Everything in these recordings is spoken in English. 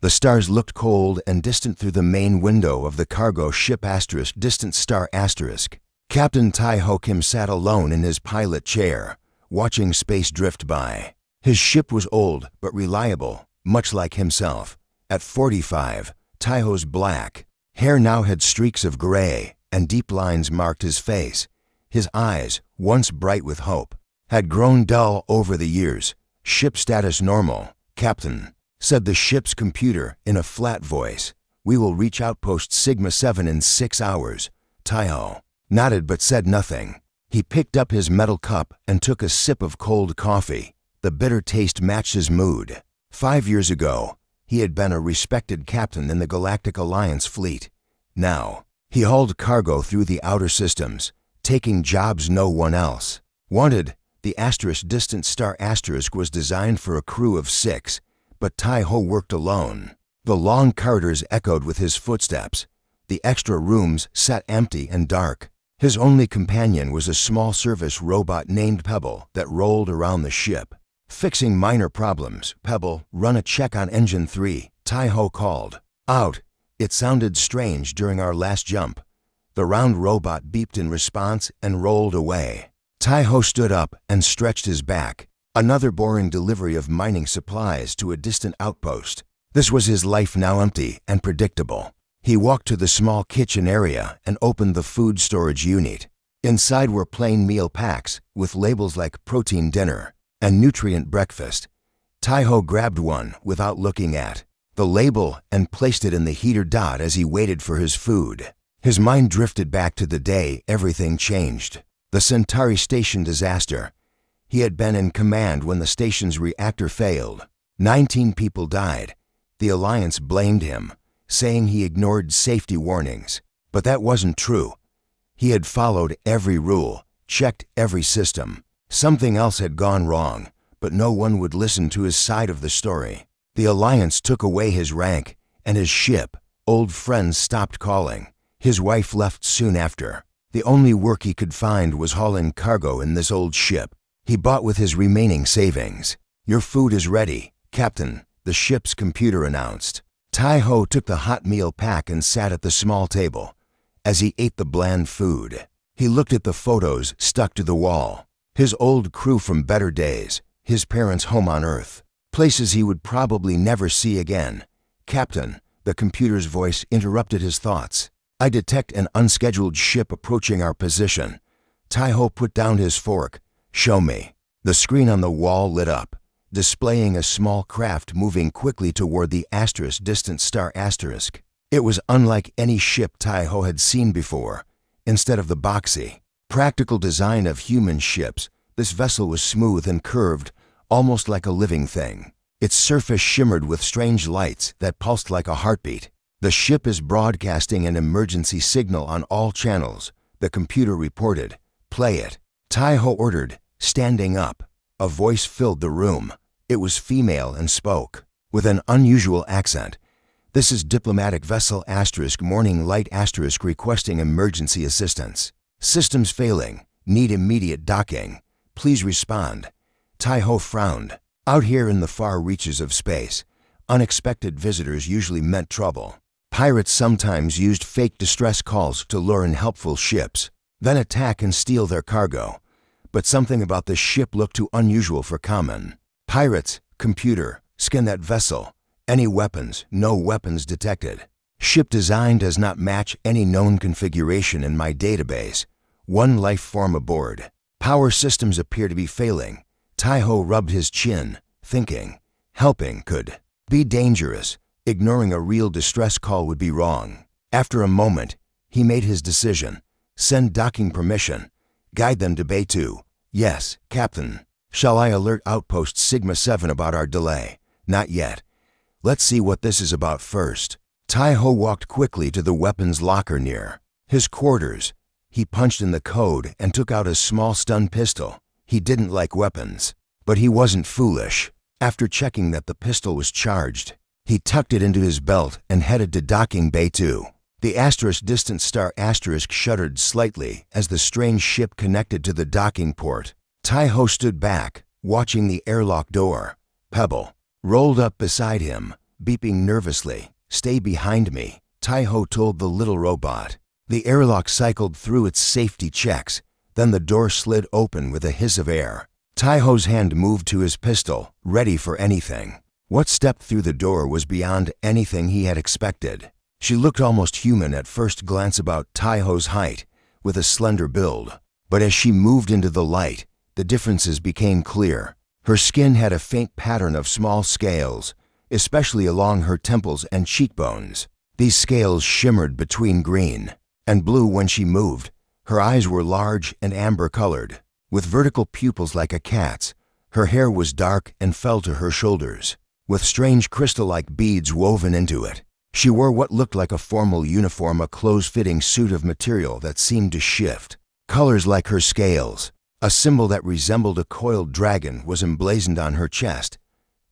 The stars looked cold and distant through the main window of the cargo ship *, distant star *. Captain Tai Ho Kim sat alone in his pilot chair, watching space drift by. His ship was old but reliable, much like himself. At 45, Tai Ho's black hair now had streaks of gray, and deep lines marked his face. His eyes, once bright with hope, had grown dull over the years. "Ship status normal, Captain," said the ship's computer in a flat voice. "We will reach outpost Sigma 7 in 6 hours." Tai Ho nodded but said nothing. He picked up his metal cup and took a sip of cold coffee. The bitter taste matched his mood. 5 years ago, he had been a respected captain in the Galactic Alliance fleet. Now, he hauled cargo through the outer systems, taking jobs no one else wanted. The * distant star * was designed for a crew of 6, but Tai Ho worked alone. The long corridors echoed with his footsteps. The extra rooms sat empty and dark. His only companion was a small service robot named Pebble that rolled around the ship, fixing minor problems. "Pebble, run a check on engine 3, Tai Ho called out. It sounded strange during our last jump. The round robot beeped in response and rolled away. Tai Ho stood up and stretched his back. Another boring delivery of mining supplies to a distant outpost. This was his life, now empty and predictable. He walked to the small kitchen area and opened the food storage unit. Inside were plain meal packs with labels like protein dinner and nutrient breakfast. Tai Ho grabbed one without looking at the label and placed it in the heater dot as he waited for his food. His mind drifted back to the day everything changed. The Centauri station disaster. He had been in command when the station's reactor failed. 19 people died. The Alliance blamed him, saying he ignored safety warnings. But that wasn't true. He had followed every rule, checked every system. Something else had gone wrong, but no one would listen to his side of the story. The Alliance took away his rank and his ship. Old friends stopped calling. His wife left soon after. The only work he could find was hauling cargo in this old ship he bought with his remaining savings. "Your food is ready, Captain," the ship's computer announced. Tai Ho took the hot meal pack and sat at the small table. As he ate the bland food, he looked at the photos stuck to the wall. His old crew from better days, his parents' home on Earth, places he would probably never see again. "Captain," the computer's voice interrupted his thoughts. "I detect an unscheduled ship approaching our position." Tai Ho put down his fork. "Show me." The screen on the wall lit up, displaying a small craft moving quickly toward the * distant star *. It was unlike any ship Tai Ho had seen before. Instead of the boxy, practical design of human ships, this vessel was smooth and curved, almost like a living thing. Its surface shimmered with strange lights that pulsed like a heartbeat. "The ship is broadcasting an emergency signal on all channels," the computer reported. "Play it." Tai Ho ordered, standing up. A voice filled the room. It was female and spoke with an unusual accent. "This is diplomatic vessel * Morning Light * requesting emergency assistance. Systems failing. Need immediate docking. Please respond." Tai Ho frowned. Out here in the far reaches of space, unexpected visitors usually meant trouble. Pirates sometimes used fake distress calls to lure in helpful ships, then attack and steal their cargo. But something about the ship looked too unusual for common. "Pirates, computer, scan that vessel. Any weapons, no weapons detected. Ship design does not match any known configuration in my database. One life form aboard. Power systems appear to be failing." Tai Ho rubbed his chin, thinking. Helping could be dangerous. Ignoring a real distress call would be wrong. After a moment, he made his decision. "Send docking permission. Guide them to Bay 2. "Yes, Captain." "Shall I alert outpost Sigma 7 about our delay?" "Not yet. Let's see what this is about first." Tai Ho walked quickly to the weapons locker near his quarters. He punched in the code and took out a small stun pistol. He didn't like weapons, but he wasn't foolish. After checking that the pistol was charged, he tucked it into his belt and headed to docking Bay 2. The * distant star * shuddered slightly as the strange ship connected to the docking port. Tai Ho stood back, watching the airlock door. Pebble rolled up beside him, beeping nervously. "Stay behind me," Taiho told the little robot. The airlock cycled through its safety checks, then the door slid open with a hiss of air. Taiho's hand moved to his pistol, ready for anything. What stepped through the door was beyond anything he had expected. She looked almost human at first glance, about Taiho's height, with a slender build. But as she moved into the light, the differences became clear. Her skin had a faint pattern of small scales, especially along her temples and cheekbones. These scales shimmered between green and blue when she moved. Her eyes were large and amber-colored, with vertical pupils like a cat's. Her hair was dark and fell to her shoulders, with strange crystal-like beads woven into it. She wore what looked like a formal uniform, a close-fitting suit of material that seemed to shift. Colors like her scales, a symbol that resembled a coiled dragon, was emblazoned on her chest.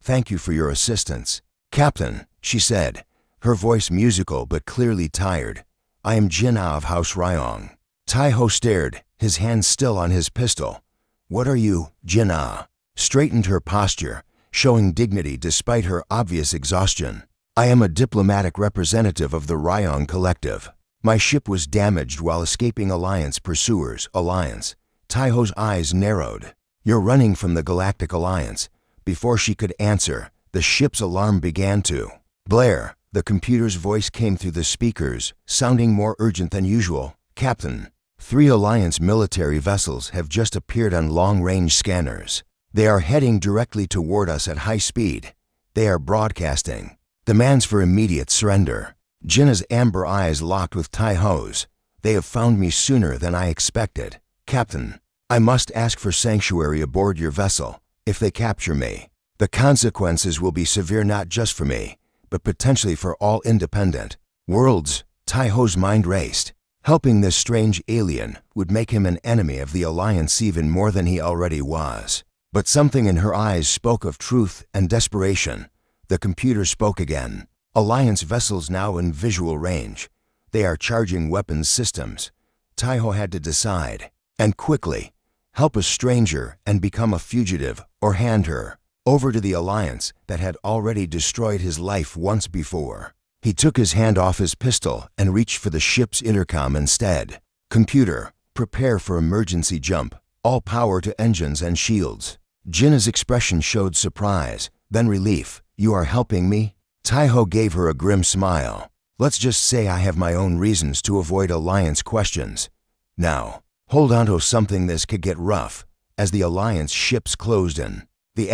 "Thank you for your assistance, Captain," she said, her voice musical but clearly tired. "I am Jin-Ah of House Ryong." Taiho stared, his hand still on his pistol. "What are you?" Jin-Ah straightened her posture, showing dignity despite her obvious exhaustion. "I am a diplomatic representative of the Ryong Collective. My ship was damaged while escaping Alliance pursuers." Alliance? Taiho's eyes narrowed. "You're running from the Galactic Alliance." Before she could answer, the ship's alarm began to blare. The computer's voice came through the speakers, sounding more urgent than usual. "Captain, 3 Alliance military vessels have just appeared on long-range scanners. They are heading directly toward us at high speed. They are broadcasting demands for immediate surrender." Jinna's amber eyes locked with Taiho's. "They have found me sooner than I expected. Captain, I must ask for sanctuary aboard your vessel. If they capture me, the consequences will be severe, not just for me, but potentially for all independent worlds." Taiho's mind raced. Helping this strange alien would make him an enemy of the Alliance even more than he already was. But something in her eyes spoke of truth and desperation. The computer spoke again. "Alliance vessels now in visual range. They are charging weapons systems." Taiho had to decide, and quickly: help a stranger and become a fugitive, or hand her over to the Alliance that had already destroyed his life once before. He took his hand off his pistol and reached for the ship's intercom instead. "Computer, prepare for emergency jump. All power to engines and shields." Jinna's expression showed surprise, then relief. "You are helping me?" Taiho gave her a grim smile. "Let's just say I have my own reasons to avoid Alliance questions. Now, hold on to something, this could get rough." As the Alliance ships closed in, the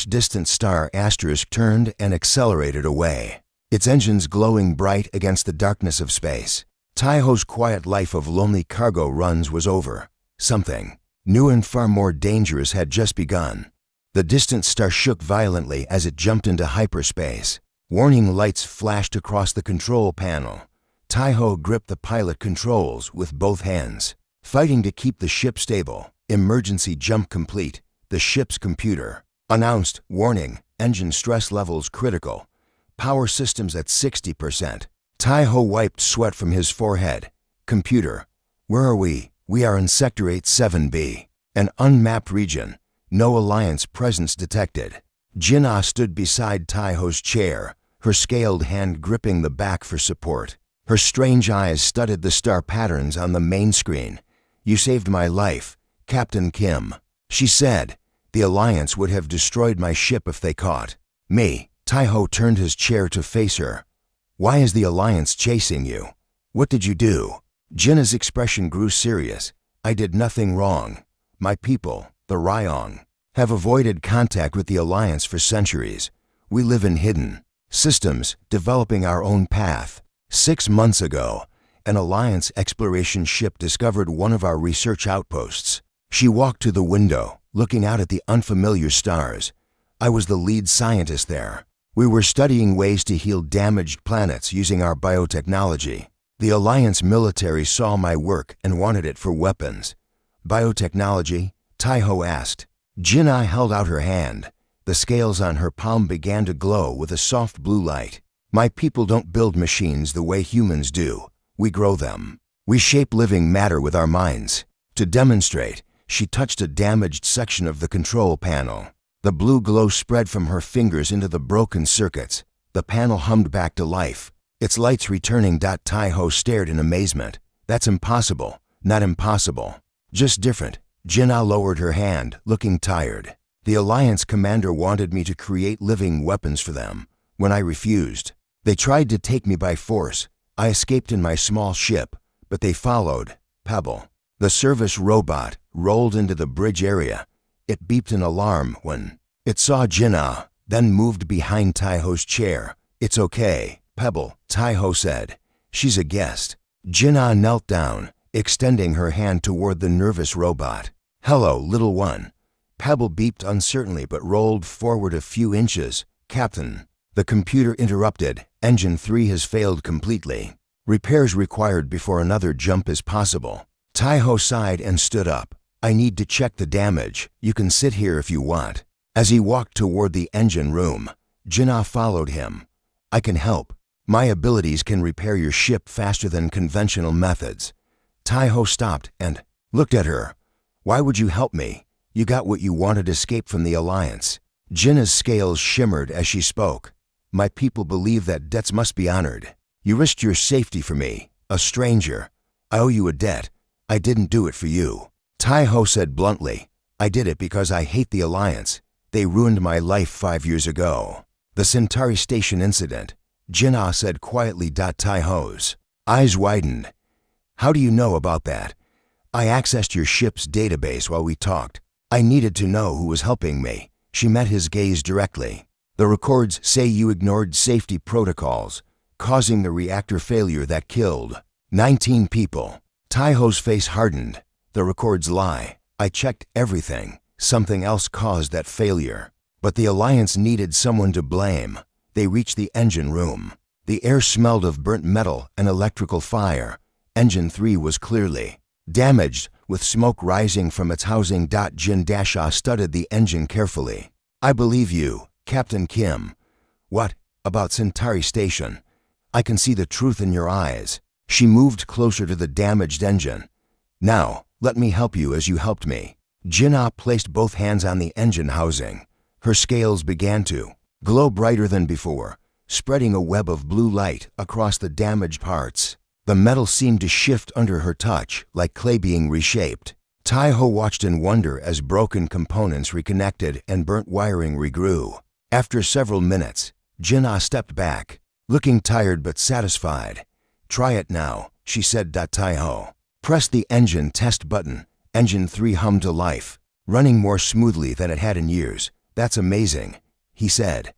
distant star turned and accelerated away, its engines glowing bright against the darkness of space. Taiho's quiet life of lonely cargo runs was over. Something new and far more dangerous had just begun. The distant star shook violently as it jumped into hyperspace. Warning lights flashed across the control panel. Taiho gripped the pilot controls with both hands, fighting to keep the ship stable. "Emergency jump complete." The ship's computer announced. "Warning, engine stress levels critical. Power systems at 60%. Taiho wiped sweat from his forehead. "Computer, where are we?" "We are in Sector 87B, an unmapped region. No Alliance presence detected." Jin-Ah stood beside Taiho's chair, her scaled hand gripping the back for support. Her strange eyes studied the star patterns on the main screen. "You saved my life, Captain Kim," she said. "The Alliance would have destroyed my ship if they caught me." Taiho turned his chair to face her. "Why is the Alliance chasing you? What did you do?" Jinna's expression grew serious. "I did nothing wrong. My people, the Ryong, have avoided contact with the Alliance for centuries. We live in hidden systems, developing our own path. 6 months ago, an Alliance exploration ship discovered one of our research outposts." She walked to the window, looking out at the unfamiliar stars. "I was the lead scientist there. We were studying ways to heal damaged planets using our biotechnology. The Alliance military saw my work and wanted it for weapons." "Biotechnology?" Taiho asked. Jin-Ah held out her hand. The scales on her palm began to glow with a soft blue light. "My people don't build machines the way humans do. We grow them. We shape living matter with our minds." To demonstrate, she touched a damaged section of the control panel. The blue glow spread from her fingers into the broken circuits. The panel hummed back to life, its lights returning. Tai-Ho stared in amazement. That's impossible. Not impossible. Just different. Jin-Ah lowered her hand, looking tired. The Alliance commander wanted me to create living weapons for them. When I refused, they tried to take me by force. I escaped in my small ship, but they followed. Pebble. The service robot rolled into the bridge area. It beeped an alarm when it saw Jin-Ah, then moved behind Tai-Ho's chair. It's okay, Pebble, Tai-Ho said. She's a guest. Jin-Ah knelt down, extending her hand toward the nervous robot. Hello, little one. Pebble beeped uncertainly but rolled forward a few inches. Captain. The computer interrupted. Engine 3 has failed completely. Repairs required before another jump is possible. Tai-Ho sighed and stood up. I need to check the damage. You can sit here if you want. As he walked toward the engine room, Jin-Ah followed him. I can help. My abilities can repair your ship faster than conventional methods. Tai-Ho stopped and looked at her. Why would you help me? You got what you wanted, escape from the Alliance. Jin-Ah's scales shimmered as she spoke. My people believe that debts must be honored. You risked your safety for me, a stranger. I owe you a debt. I didn't do it for you. Tai-Ho said bluntly, I did it because I hate the Alliance. They ruined my life 5 years ago. The Centauri Station incident, Jin-Ah said quietly. Tai-Ho's eyes widened. How do you know about that? I accessed your ship's database while we talked. I needed to know who was helping me. She met his gaze directly. The records say you ignored safety protocols, causing the reactor failure that killed 19 people. Tai-Ho's face hardened. The records lie. I checked everything. Something else caused that failure. But the Alliance needed someone to blame. They reached the engine room. The air smelled of burnt metal and electrical fire. Engine 3 was clearly damaged, with smoke rising from its housing. Jin-Ah studied the engine carefully. I believe you, Captain Kim. What about Centauri Station? I can see the truth in your eyes. She moved closer to the damaged engine. Now, let me help you as you helped me. Jin-Ah placed both hands on the engine housing. Her scales began to glow brighter than before, spreading a web of blue light across the damaged parts. The metal seemed to shift under her touch, like clay being reshaped. Tai-Ho watched in wonder as broken components reconnected and burnt wiring regrew. After several minutes, Jin-Ah stepped back, looking tired but satisfied. Try it now, she said. Tai-Ho pressed the engine test button. Engine 3 hummed to life, running more smoothly than it had in years. That's amazing, he said.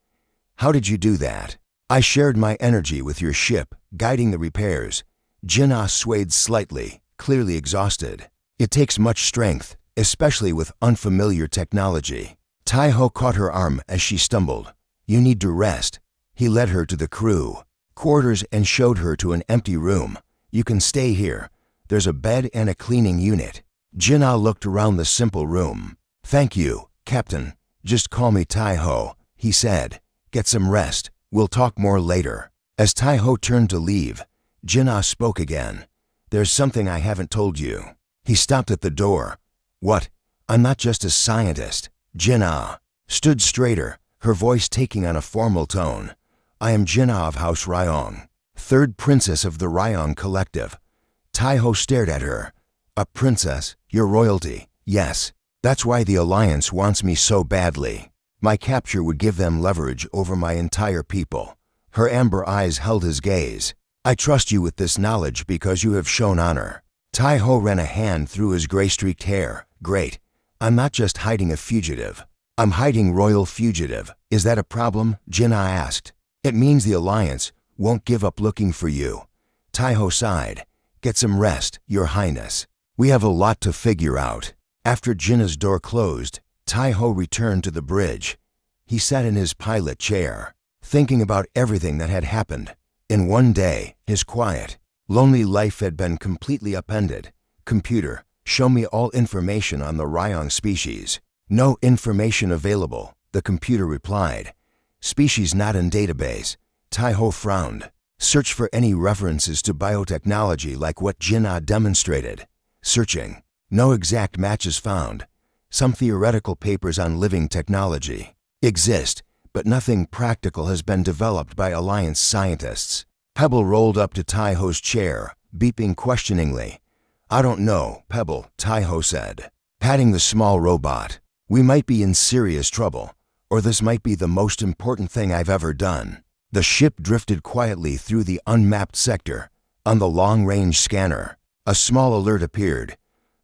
How did you do that? I shared my energy with your ship, guiding the repairs. Jin-Ah swayed slightly, clearly exhausted. It takes much strength, especially with unfamiliar technology. Tai-Ho caught her arm as she stumbled. You need to rest. He led her to the crew quarters and showed her to an empty room. You can stay here. There's a bed and a cleaning unit. Jin-Ah looked around the simple room. Thank you, Captain. Just call me Tai-Ho, he said. Get some rest. We'll talk more later. As Tai-Ho turned to leave, Jin-Ah spoke again. There's something I haven't told you. He stopped at the door. What? I'm not just a scientist. Jin-Ah stood straighter, her voice taking on a formal tone. I am Jin-Ah of House Ryong, third princess of the Ryong Collective. Tai-Ho stared at her. A princess? Your royalty? Yes. That's why the Alliance wants me so badly. My capture would give them leverage over my entire people. Her amber eyes held his gaze. I trust you with this knowledge because you have shown honor. Tai-Ho ran a hand through his gray-streaked hair. Great. I'm not just hiding a fugitive. I'm hiding royal fugitive. Is that a problem? Jin-Ah asked. It means the Alliance won't give up looking for you. Tai-Ho sighed. Get some rest, Your Highness. We have a lot to figure out. After Jin-Ah's door closed, Tai-Ho returned to the bridge. He sat in his pilot chair, thinking about everything that had happened. In one day, his quiet, lonely life had been completely upended. Computer, show me all information on the Ryong species. No information available, the computer replied. Species not in database. Tai-Ho frowned. Search for any references to biotechnology like what Jin-Ah demonstrated. Searching. No exact matches found. Some theoretical papers on living technology exist, but nothing practical has been developed by Alliance scientists. Pebble rolled up to Taiho's chair, beeping questioningly. I don't know, Pebble, Taiho said, patting the small robot. We might be in serious trouble, or this might be the most important thing I've ever done. The ship drifted quietly through the unmapped sector. On the long-range scanner, a small alert appeared.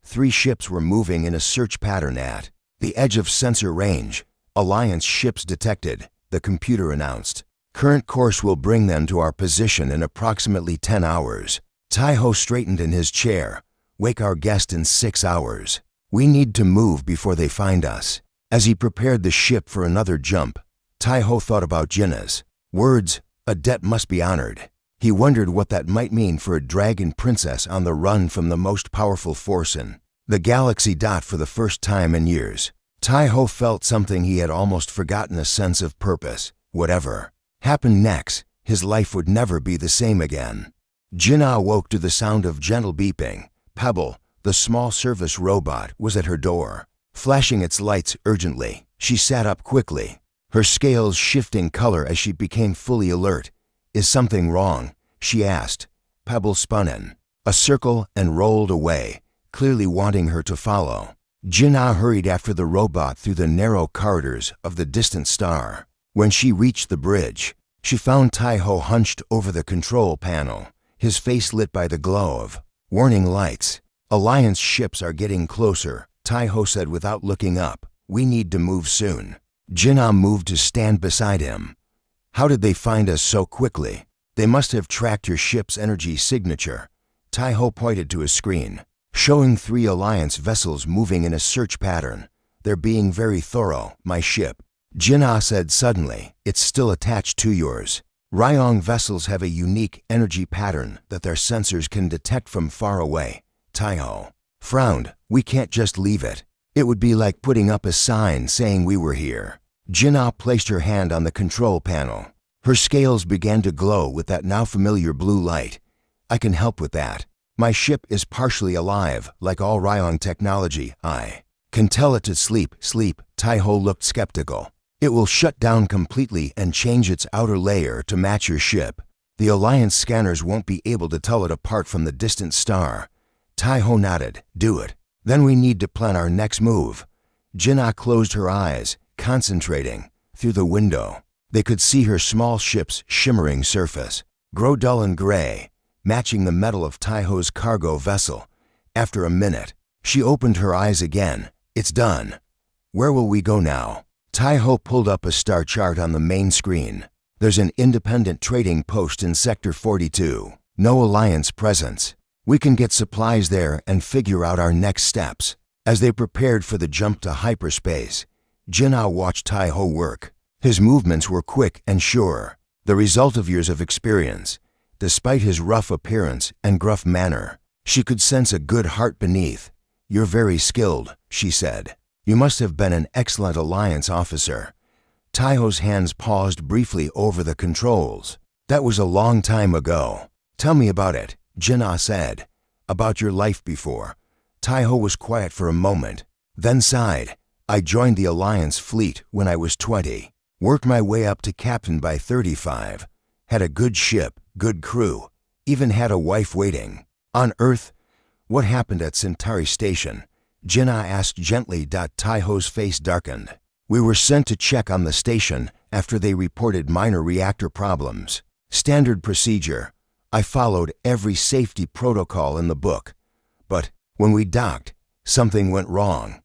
3 ships were moving in a search pattern at the edge of sensor range. Alliance ships detected, the computer announced. Current course will bring them to our position in approximately 10 hours. Taiho straightened in his chair. Wake our guest in 6 hours. We need to move before they find us. As he prepared the ship for another jump, Taiho thought about Jinna's words, a debt must be honored. He wondered what that might mean for a dragon princess on the run from the most powerful force in the galaxy. For the first time in years, Taiho felt something he had almost forgotten, a sense of purpose. Whatever happened next, his life would never be the same again. Jinna awoke to the sound of gentle beeping. Pebble, the small service robot, was at her door, flashing its lights urgently. She sat up quickly, her scales shifting color as she became fully alert. Is something wrong? She asked. Pebble spun in a circle and rolled away, clearly wanting her to follow. Jinna hurried after the robot through the narrow corridors of the distant star. When she reached the bridge, she found Taiho hunched over the control panel, his face lit by the glow of warning lights. Alliance ships are getting closer, Taiho said without looking up. We need to move soon. Jinna moved to stand beside him. How did they find us so quickly? They must have tracked your ship's energy signature. Taiho pointed to a screen, showing 3 Alliance vessels moving in a search pattern. They're being very thorough, my ship. Jinna said suddenly. It's still attached to yours. Ryong vessels have a unique energy pattern that their sensors can detect from far away. Taiho frowned. We can't just leave it. It would be like putting up a sign saying we were here. Jinna placed her hand on the control panel. Her scales began to glow with that now familiar blue light. I can help with that. My ship is partially alive, like all Ryong technology. I can tell it to sleep. Taiho looked skeptical. It will shut down completely and change its outer layer to match your ship. The Alliance scanners won't be able to tell it apart from the distant star. Taiho nodded. Do it. Then we need to plan our next move. Jinna closed her eyes, concentrating. Through the window, they could see her small ship's shimmering surface grow dull and gray, matching the metal of Taiho's cargo vessel. After a minute, she opened her eyes again. It's done. Where will we go now? Taiho pulled up a star chart on the main screen. There's an independent trading post in Sector 42. No Alliance presence. We can get supplies there and figure out our next steps. As they prepared for the jump to hyperspace, Jinna watched Taiho work. His movements were quick and sure, the result of years of experience. Despite his rough appearance and gruff manner, she could sense a good heart beneath. You're very skilled, she said. You must have been an excellent Alliance officer. Taiho's hands paused briefly over the controls. That was a long time ago. Tell me about it, Jinna said. About your life before. Taiho was quiet for a moment, then sighed. I joined the Alliance fleet when I was 20. Worked my way up to captain by 35. Had a good ship, good crew. Even had a wife waiting. On Earth, what happened at Centauri Station? Jinna asked gently. Taiho's face darkened. We were sent to check on the station after they reported minor reactor problems. Standard procedure. I followed every safety protocol in the book. But when we docked, something went wrong.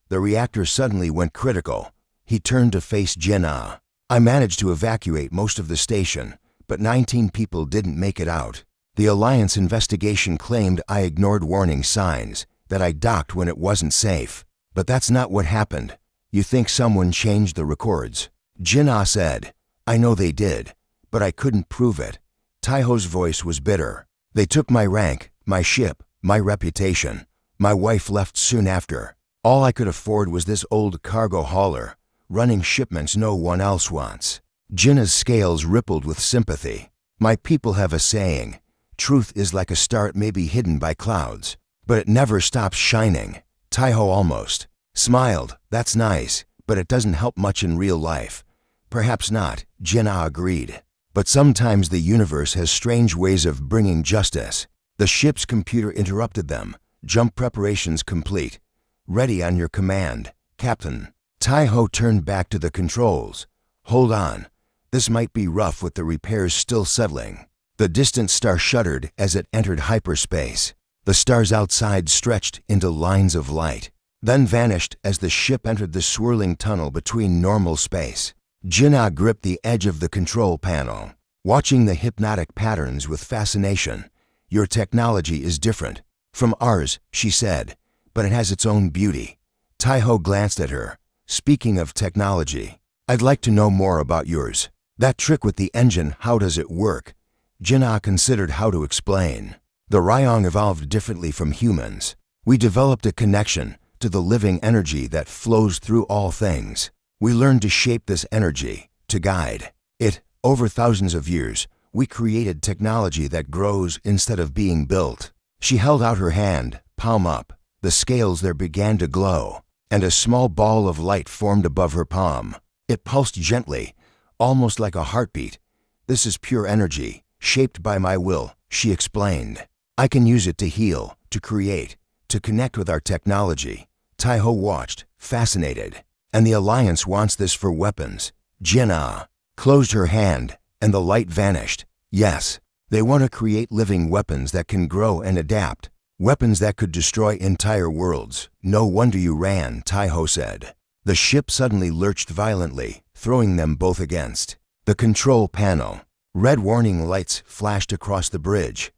The reactor suddenly went critical. He turned to face Jinna. I managed to evacuate most of the station, but 19 people didn't make it out. The Alliance investigation claimed I ignored warning signs, that I docked when it wasn't safe. But that's not what happened. You think someone changed the records? Jinna said. I know they did, but I couldn't prove it. Taiho's voice was bitter. They took my rank, my ship, my reputation. My wife left soon after. All I could afford was this old cargo hauler, running shipments no one else wants. Jinna's scales rippled with sympathy. My people have a saying, truth is like a star, it may be hidden by clouds, but it never stops shining. Taiho almost smiled. That's nice, but it doesn't help much in real life. Perhaps not, Jinnah agreed. But sometimes the universe has strange ways of bringing justice. The ship's computer interrupted them. Jump preparations complete. Ready on your command, Captain. Tai-Ho turned back to the controls. Hold on. This might be rough with the repairs still settling. The distant star shuddered as it entered hyperspace. The stars outside stretched into lines of light, then vanished as the ship entered the swirling tunnel between normal space. Jinnah gripped the edge of the control panel, watching the hypnotic patterns with fascination. Your technology is different from ours, she said, but it has its own beauty. Tai-Ho glanced at her. Speaking of technology, I'd like to know more about yours. That trick with the engine, how does it work? Jinnah considered how to explain. The Ryong evolved differently from humans. We developed a connection to the living energy that flows through all things. We learned to shape this energy, to guide it. Over thousands of years, we created technology that grows instead of being built. She held out her hand, palm up. The scales there began to glow, and a small ball of light formed above her palm. It pulsed gently, almost like a heartbeat. This is pure energy, shaped by my will, she explained. I can use it to heal, to create, to connect with our technology. Tai-Ho watched, fascinated. And the Alliance wants this for weapons. Jinnah closed her hand, and the light vanished. Yes, they want to create living weapons that can grow and adapt. Weapons that could destroy entire worlds. No wonder you ran, Tai-Ho said. The ship suddenly lurched violently, throwing them both against the control panel. Red warning lights flashed across the bridge.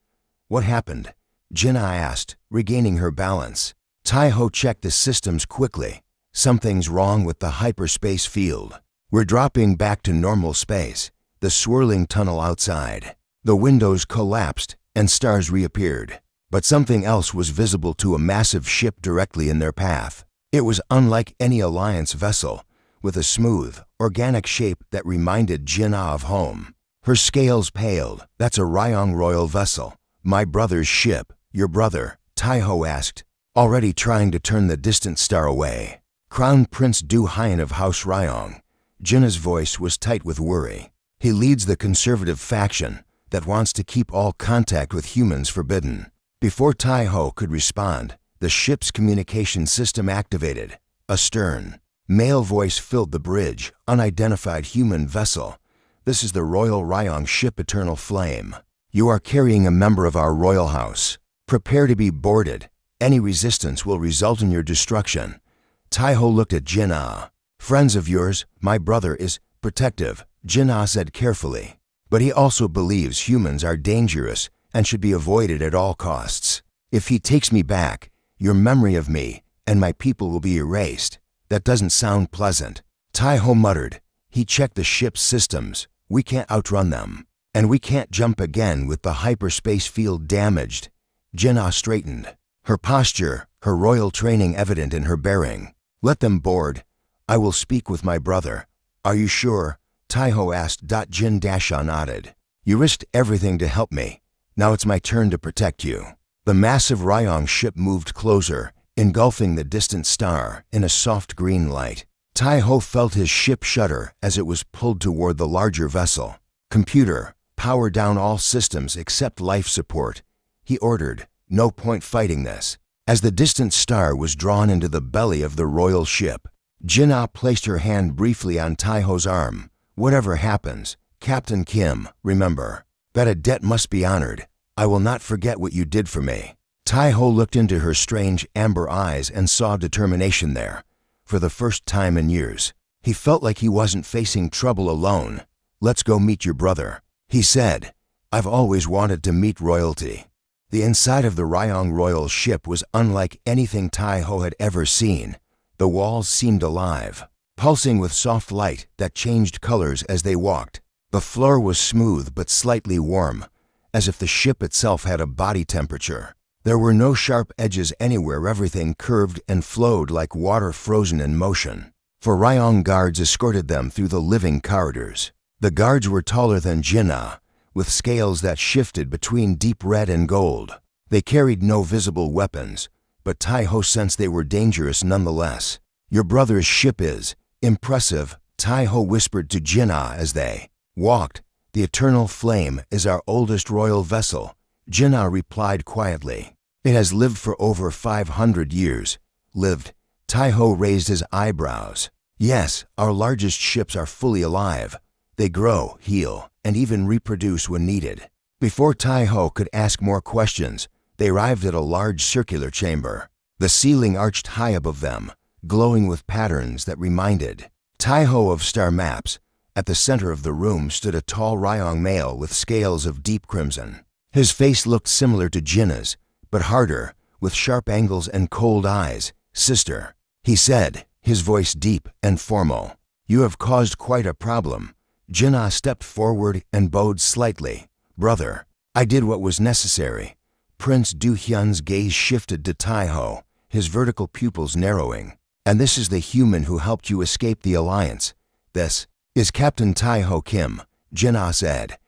What happened? Jinnah asked, regaining her balance. Tai-Ho checked the systems quickly. Something's wrong with the hyperspace field. We're dropping back to normal space. The swirling tunnel outside. The windows collapsed and stars reappeared. But something else was visible to a massive ship directly in their path. It was unlike any Alliance vessel, with a smooth, organic shape that reminded Jinnah of home. Her scales paled. That's a Ryong royal vessel. My brother's ship. Your brother? Tai-Ho asked, already trying to turn the distant star away. Crown Prince Du Hyan of House Ryong. Jinnah's voice was tight with worry. He leads the conservative faction that wants to keep all contact with humans forbidden. Before Tai-Ho could respond, the ship's communication system activated. A stern, male voice filled the bridge. Unidentified human vessel. This is the Royal Ryong ship Eternal Flame. You are carrying a member of our royal house. Prepare to be boarded. Any resistance will result in your destruction. Tai-Ho looked at Jinnah. Friends of yours, my brother is protective, Jinnah said carefully. But he also believes humans are dangerous and should be avoided at all costs. If he takes me back, your memory of me and my people will be erased. That doesn't sound pleasant. Tai-Ho muttered. He checked the ship's systems. We can't outrun them. And we can't jump again with the hyperspace field damaged. Jinnah straightened. Her posture, her royal training evident in her bearing. Let them board. I will speak with my brother. Are you sure? Tai-Ho asked. Jinnah nodded. You risked everything to help me. Now it's my turn to protect you. The massive Ryong ship moved closer, engulfing the distant star in a soft green light. Tai-Ho felt his ship shudder as it was pulled toward the larger vessel. Computer, power down all systems except life support. He ordered. No point fighting this. As the distant star was drawn into the belly of the royal ship, Jinnah placed her hand briefly on Tai-Ho's arm. Whatever happens, Captain Kim, remember that a debt must be honored. I will not forget what you did for me. Tai-Ho looked into her strange amber eyes and saw determination there. For the first time in years, he felt like he wasn't facing trouble alone. Let's go meet your brother, he said. I've always wanted to meet royalty. The inside of the Ryong royal ship was unlike anything Tai-Ho had ever seen. The walls seemed alive, pulsing with soft light that changed colors as they walked. The floor was smooth but slightly warm, as if the ship itself had a body temperature. There were no sharp edges anywhere. Everything curved and flowed like water frozen in motion. Four Ryong guards escorted them through the living corridors. The guards were taller than Jinnah, with scales that shifted between deep red and gold. They carried no visible weapons, but Tai-Ho sensed they were dangerous nonetheless. Your brother's ship is impressive, Tai-Ho whispered to Jinnah as they walked. The eternal flame is our oldest royal vessel, Jinnah replied quietly. It has lived for over 500 years. Lived? Tai-Ho raised his eyebrows. Yes, our largest ships are fully alive. They grow, heal, and even reproduce when needed. Before Tai-Ho could ask more questions, they arrived at a large circular chamber. The ceiling arched high above them, glowing with patterns that reminded Tai-Ho of star maps. At the center of the room stood a tall Ryong male with scales of deep crimson. His face looked similar to Jinnah's, but harder, with sharp angles and cold eyes. Sister, he said, his voice deep and formal. You have caused quite a problem. Jinnah stepped forward and bowed slightly. Brother, I did what was necessary. Prince Du Hyun's gaze shifted to Tai-Ho, his vertical pupils narrowing. And this is the human who helped you escape the Alliance. This is Captain Tai-Ho Kim, Jinnah said.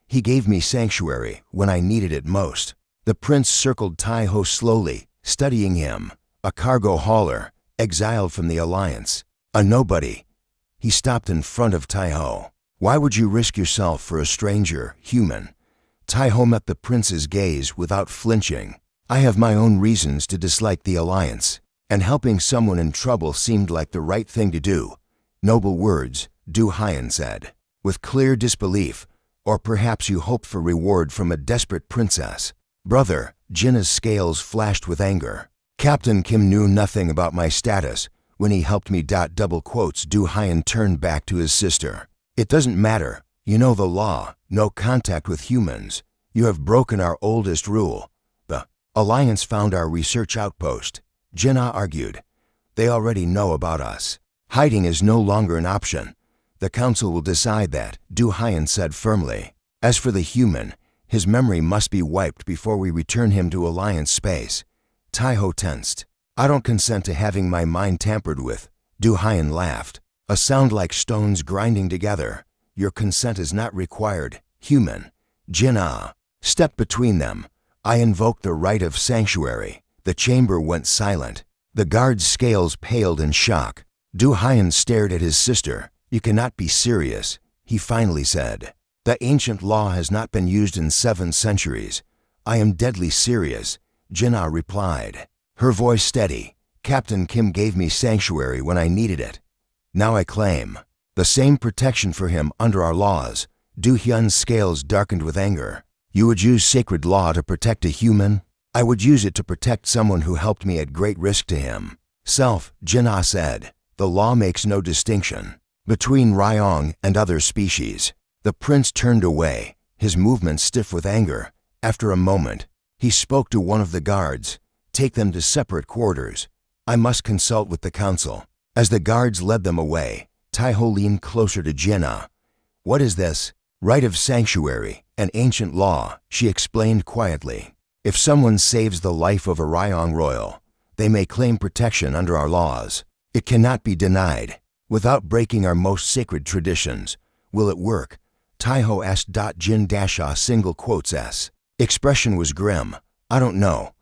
He gave me sanctuary when I needed it most. The prince circled Tai-Ho slowly, studying him. A cargo hauler, exiled from the Alliance. A nobody. He stopped in front of Tai-Ho. Why would you risk yourself for a stranger, human? Tai-Ho met the prince's gaze without flinching. I have my own reasons to dislike the Alliance, and helping someone in trouble seemed like the right thing to do. Noble words, Du Hyun said, with clear disbelief, or perhaps you hoped for reward from a desperate princess. Brother, Jinnah's scales flashed with anger. Captain Kim knew nothing about my status. When he helped me. Double quotes. Du Hyun turned back to his sister. It doesn't matter. You know the law. No contact with humans. You have broken our oldest rule. The Alliance found our research outpost. Jinnah argued. They already know about us. Hiding is no longer an option. The council will decide that, Du Hyun said firmly. As for the human, his memory must be wiped before we return him to Alliance space. Tai-Ho tensed. I don't consent to having my mind tampered with. Du Hyun laughed. A sound like stones grinding together. Your consent is not required, human. Jinnah stepped between them. I invoked the right of sanctuary. The chamber went silent. The guard's scales paled in shock. Du Hyun stared at his sister. You cannot be serious, he finally said. The ancient law has not been used in 7 centuries. I am deadly serious, Jinnah replied. Her voice steady. Captain Kim gave me sanctuary when I needed it. Now I claim the same protection for him under our laws. Du Hyun's scales darkened with anger. You would use sacred law to protect a human? I would use it to protect someone who helped me at great risk to him. Self, Jinnah said. The law makes no distinction between Ryong and other species. The prince turned away, his movements stiff with anger. After a moment, he spoke to one of the guards. Take them to separate quarters. I must consult with the council. As the guards led them away, Tai-Ho leaned closer to Jinnah. What is this? Right of sanctuary, an ancient law, she explained quietly. If someone saves the life of a Ryong royal, they may claim protection under our laws. It cannot be denied. Without breaking our most sacred traditions, will it work? Tai-Ho asked. Jin-Ah single quotes S. Expression was grim. I don't know,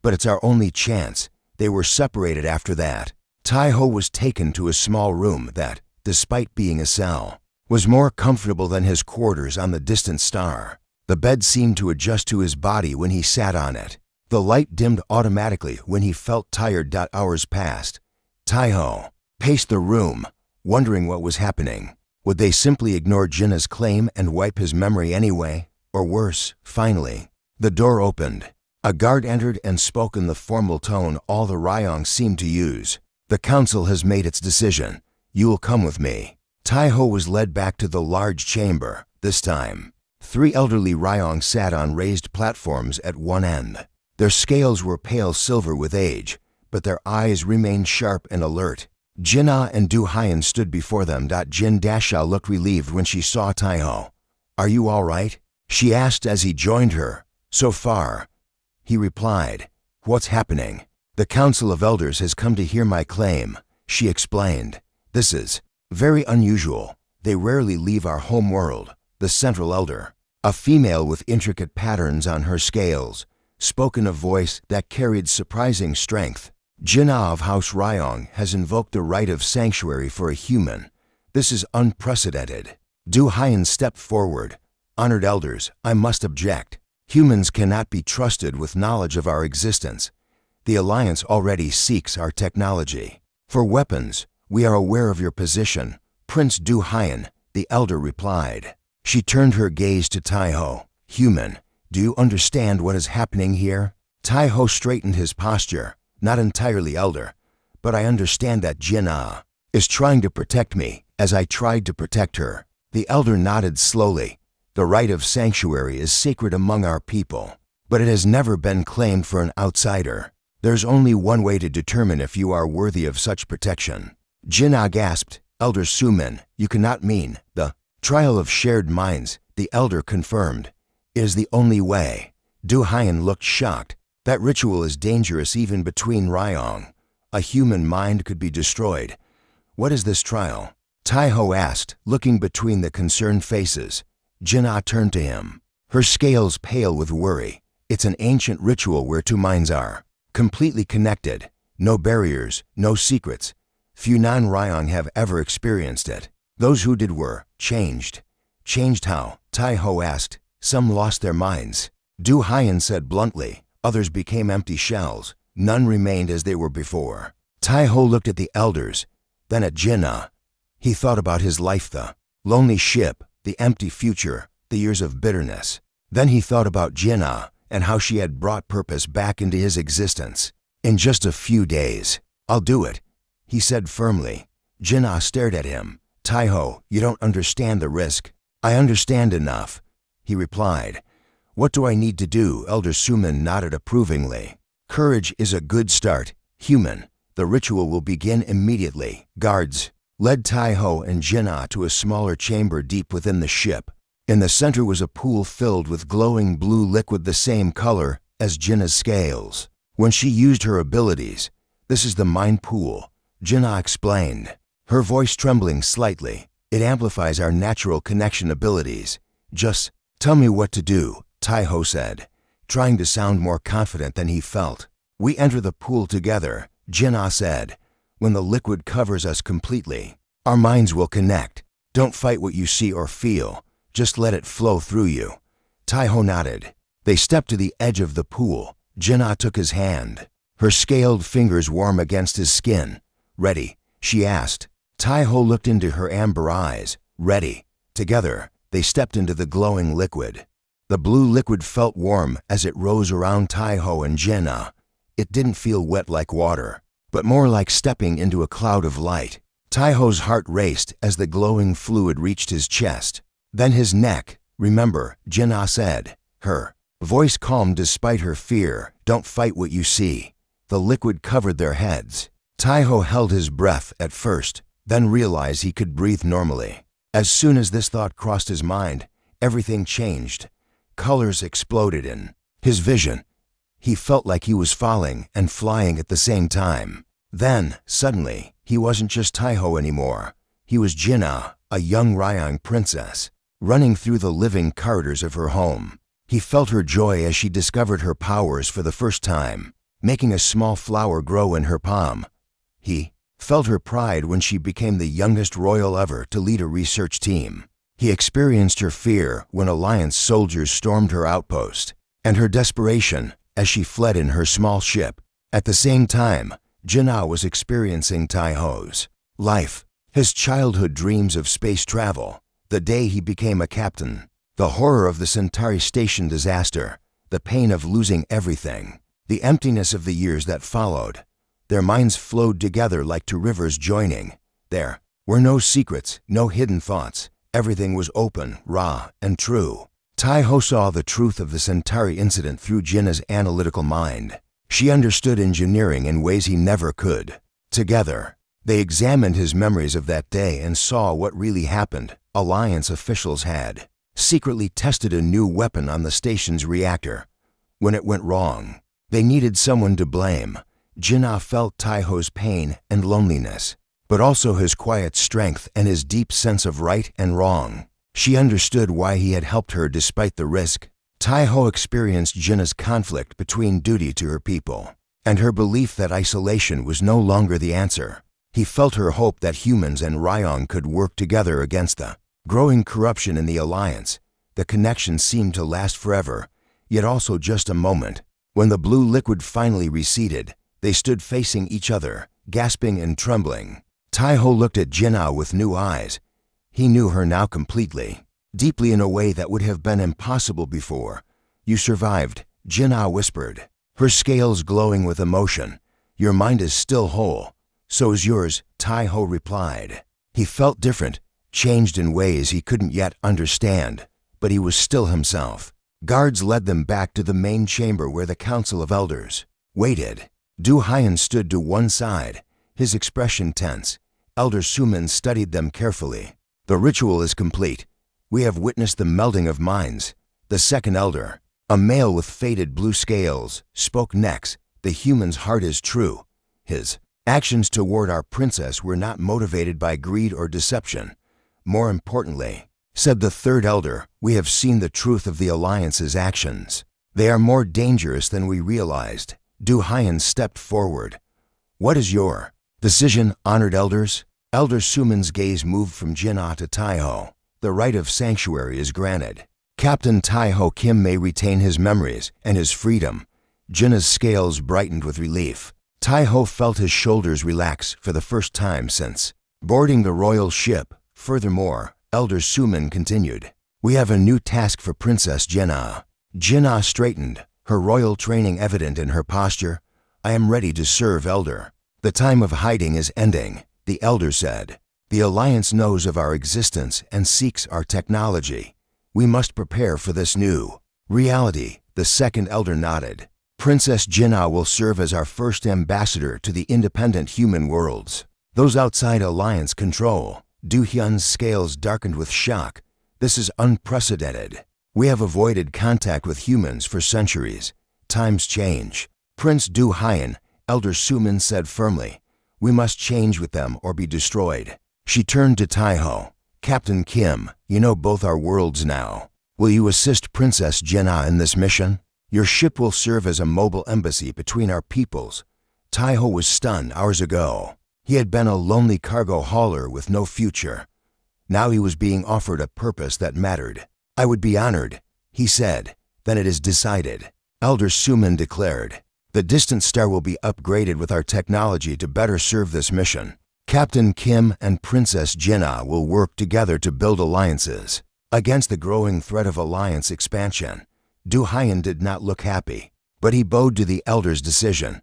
but it's our only chance. They were separated after that. Tai-Ho was taken to a small room that, despite being a cell, was more comfortable than his quarters on the distant star. The bed seemed to adjust to his body when he sat on it. The light dimmed automatically when he felt tired. Hours passed. Tai-Ho paced the room, wondering what was happening. Would they simply ignore Jinnah's claim and wipe his memory anyway? Or worse, finally, the door opened. A guard entered and spoke in the formal tone all the Ryong seemed to use. The council has made its decision. You will come with me. Tai-Ho was led back to the large chamber. This time, 3 elderly Ryong sat on raised platforms at one end. Their scales were pale silver with age, but their eyes remained sharp and alert. Jinnah and Du Hyun stood before them. Jin-Ah looked relieved when she saw Tai-Ho. Are you all right? She asked as he joined her. So far, he replied. What's happening? The Council of Elders has come to hear my claim, she explained. This is very unusual. They rarely leave our home world. The Central Elder, a female with intricate patterns on her scales, spoke in a voice that carried surprising strength. Jinnah of House Ryong has invoked the right of sanctuary for a human, This is unprecedented. Du Hyan stepped forward. Honored elders, I must object. Humans cannot be trusted with knowledge of our existence. The Alliance already seeks our technology. For weapons, we are aware of your position. Prince Du Hyan, the elder replied. She turned her gaze to Taiho. Human, do you understand what is happening here? Taiho straightened his posture. Not entirely, elder, but I understand that Jinnah is trying to protect me as I tried to protect her. The elder nodded slowly. The right of sanctuary is sacred among our people, but it has never been claimed for an outsider. There's only one way to determine if you are worthy of such protection. Jinnah gasped. Elder Sumin, you cannot mean the trial of shared minds, the elder confirmed. It is the only way. Du Hyan looked shocked. That ritual is dangerous even between Ryong. A human mind could be destroyed. What is this trial? Taiho asked, looking between the concerned faces. Jinnah turned to him, her scales pale with worry. It's an ancient ritual where two minds are completely connected. No barriers, no secrets. Few non-Ryong have ever experienced it. Those who did were changed. Changed how? Taiho asked. Some lost their minds. Du Hyan said bluntly. Others became empty shells. None remained as they were before. Taiho looked at the elders, then at Jinnah. He thought about his life, the lonely ship, the empty future, the years of bitterness. Then he thought about Jinnah and how she had brought purpose back into his existence. In just a few days, I'll do it, he said firmly. Jinnah stared at him. Taiho, you don't understand the risk. I understand enough, he replied. What do I need to do? Elder Sumin nodded approvingly. Courage is a good start. Human, the ritual will begin immediately. Guards led Taiho and Jinnah to a smaller chamber deep within the ship. In the center was a pool filled with glowing blue liquid the same color as Jinnah's scales. When she used her abilities, this is the mind pool, Jinnah explained, her voice trembling slightly. It amplifies our natural connection abilities. Just tell me what to do, Taiho said, trying to sound more confident than he felt. We enter the pool together, Jinnah said. When the liquid covers us completely, our minds will connect. Don't fight what you see or feel. Just let it flow through you. Taiho nodded. They stepped to the edge of the pool. Jinnah took his hand, her scaled fingers warm against his skin. Ready? She asked. Taiho looked into her amber eyes. Ready. Together, they stepped into the glowing liquid. The blue liquid felt warm as it rose around Taiho and Jinnah. It didn't feel wet like water, but more like stepping into a cloud of light. Taiho's heart raced as the glowing fluid reached his chest, then his neck. Remember, Jinnah said. Her voice calmed despite her fear. Don't fight what you see. The liquid covered their heads. Taiho held his breath at first, then realized he could breathe normally. As soon as this thought crossed his mind, everything changed. Colors exploded in his vision. He felt like he was falling and flying at the same time. Then, suddenly, he wasn't just Taiho anymore. He was Jinnah, a young Ryong princess, running through the living corridors of her home. He felt her joy as she discovered her powers for the first time, making a small flower grow in her palm. He felt her pride when she became the youngest royal ever to lead a research team. He experienced her fear when Alliance soldiers stormed her outpost, and her desperation as she fled in her small ship. At the same time, Jinnah was experiencing Taiho's life, his childhood dreams of space travel, the day he became a captain, the horror of the Centauri Station disaster, the pain of losing everything, the emptiness of the years that followed. Their minds flowed together like two rivers joining. There were no secrets, no hidden thoughts. Everything was open, raw, and true. Taiho saw the truth of the Centauri incident through Jinnah's analytical mind. She understood engineering in ways he never could. Together, they examined his memories of that day and saw what really happened. Alliance officials had secretly tested a new weapon on the station's reactor. When it went wrong, they needed someone to blame. Jinnah felt Taiho's pain and loneliness, but also his quiet strength and his deep sense of right and wrong. She understood why he had helped her despite the risk. Taiho experienced Jinnah's conflict between duty to her people and her belief that isolation was no longer the answer. He felt her hope that humans and Ryong could work together against the growing corruption in the alliance. The connection seemed to last forever, yet also just a moment. When the blue liquid finally receded, they stood facing each other, gasping and trembling. Taiho looked at Jinna with new eyes. He knew her now completely, deeply in a way that would have been impossible before. "You survived," Jinna whispered, her scales glowing with emotion. "Your mind is still whole." "So is yours," Taiho replied. He felt different, changed in ways he couldn't yet understand, but he was still himself. Guards led them back to the main chamber where the Council of Elders waited. Du Haiyan stood to one side, his expression tense. Elder Suman studied them carefully. "The ritual is complete. We have witnessed the melding of minds." The second elder, a male with faded blue scales, spoke next. "The human's heart is true. His actions toward our princess were not motivated by greed or deception. More importantly," said the third elder, "we have seen the truth of the Alliance's actions. They are more dangerous than we realized." Du Haiyan stepped forward. "What is your decision, honored elders?" Elder Suman's gaze moved from Jinna to Taiho. "The right of sanctuary is granted. Captain Taiho Kim may retain his memories and his freedom." Jinna's scales brightened with relief. Taiho felt his shoulders relax for the first time since boarding the royal ship. Furthermore, Elder Suman continued, "We have a new task for Princess Jinna." Jinna straightened, her royal training evident in her posture. "I am ready to serve, Elder." "The time of hiding is ending," the elder said. "The Alliance knows of our existence and seeks our technology. We must prepare for this new reality." The second elder nodded. "Princess Jinna will serve as our first ambassador to the independent human worlds, those outside Alliance control." Du Hyun's scales darkened with shock. "This is unprecedented. We have avoided contact with humans for centuries. Times change." "Prince Du Haiyan," Elder Suman said firmly, "we must change with them or be destroyed." She turned to Taiho. "Captain Kim, you know both our worlds now. Will you assist Princess Jinna in this mission? Your ship will serve as a mobile embassy between our peoples." Taiho was stunned hours ago. He had been a lonely cargo hauler with no future. Now he was being offered a purpose that mattered. "I would be honored," he said. "Then it is decided," Elder Suman declared. "The distant star will be upgraded with our technology to better serve this mission. Captain Kim and Princess Jinna will work together to build alliances against the growing threat of Alliance expansion." Du Haiyan did not look happy, but he bowed to the elder's decision.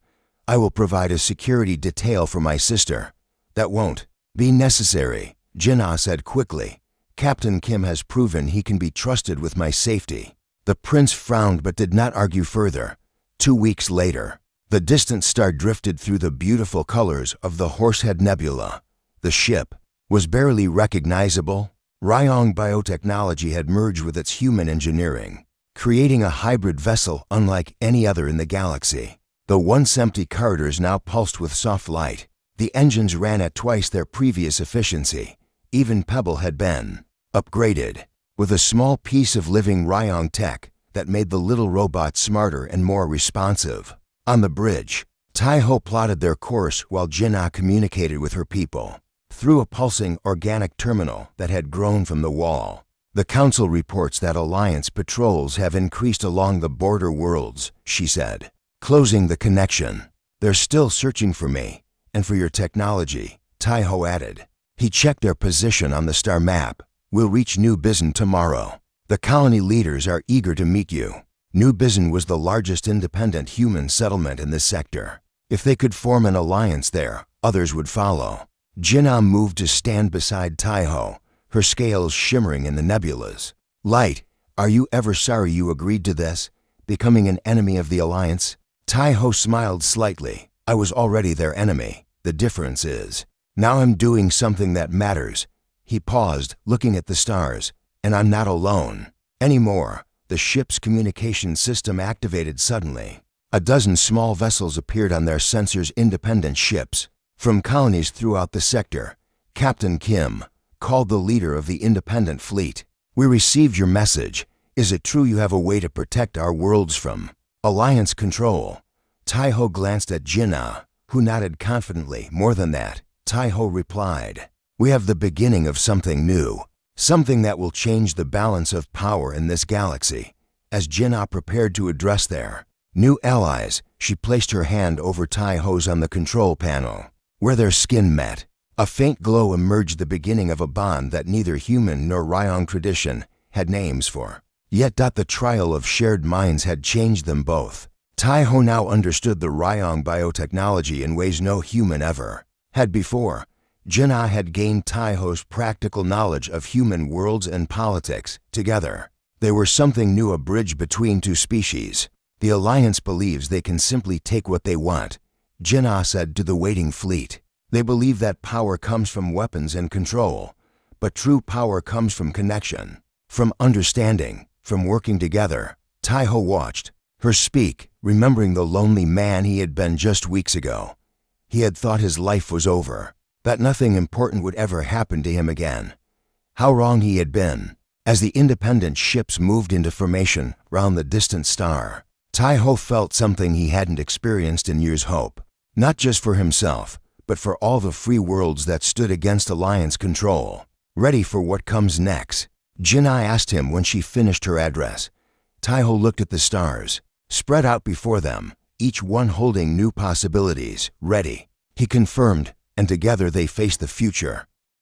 "I will provide a security detail for my sister." "That won't be necessary," Jinna said quickly. "Captain Kim has proven he can be trusted with my safety." The prince frowned but did not argue further. 2 weeks later, the distant star drifted through the beautiful colors of the Horsehead Nebula. The ship was barely recognizable. Ryong biotechnology had merged with its human engineering, creating a hybrid vessel unlike any other in the galaxy. The once empty corridors now pulsed with soft light. The engines ran at twice their previous efficiency. Even Pebble had been upgraded with a small piece of living Ryong tech that made the little robot smarter and more responsive. On the bridge, Taiho plotted their course while Jinna communicated with her people through a pulsing organic terminal that had grown from the wall. "The Council reports that Alliance patrols have increased along the border worlds," she said, closing the connection. "They're still searching for me, and for your technology," Taiho added. He checked their position on the star map. "We'll reach New Bizen tomorrow. The colony leaders are eager to meet you." New Bizen was the largest independent human settlement in this sector. If they could form an alliance there, others would follow. Jinna moved to stand beside Taiho, her scales shimmering in the nebulas. "Light, are you ever sorry you agreed to this, becoming an enemy of the Alliance?" Taiho smiled slightly. "I was already their enemy. The difference is, now I'm doing something that matters." He paused, looking at the stars. "And I'm not alone anymore." The ship's communication system activated suddenly. A dozen small vessels appeared on their sensors-independent ships. From colonies throughout the sector, Captain Kim called the leader of the independent fleet. "We received your message. Is it true you have a way to protect our worlds from Alliance control?" Taiho glanced at Jinna, who nodded confidently. "More than that, Taiho replied. We have the beginning of something new, something that will change the balance of power in this galaxy. As Jinnah prepared to address their new allies, she placed her hand over Taiho's on the control panel. Where their skin met, a faint glow emerged, the beginning of a bond that neither human nor Ryong tradition had names for. Yet the trial of shared minds had changed them both. Taiho now understood the Ryong biotechnology in ways no human ever had before. Jinnah had gained Taiho's practical knowledge of human worlds and politics. Together, they were something new, a bridge between two species. The Alliance believes they can simply take what they want, Jinnah said to the waiting fleet. They believe that power comes from weapons and control, but true power comes from connection, from understanding, from working together. Taiho watched her speak, remembering the lonely man he had been just weeks ago. He had thought his life was over, that nothing important would ever happen to him again. How wrong he had been. As the independent ships moved into formation round the distant star, Taiho felt something he hadn't experienced in years: hope, not just for himself, but for all the free worlds that stood against Alliance control. Ready for what comes next? Jinnah asked him when she finished her address. Taiho looked at the stars, spread out before them, each one holding new possibilities. Ready, he confirmed, and together they faced the future.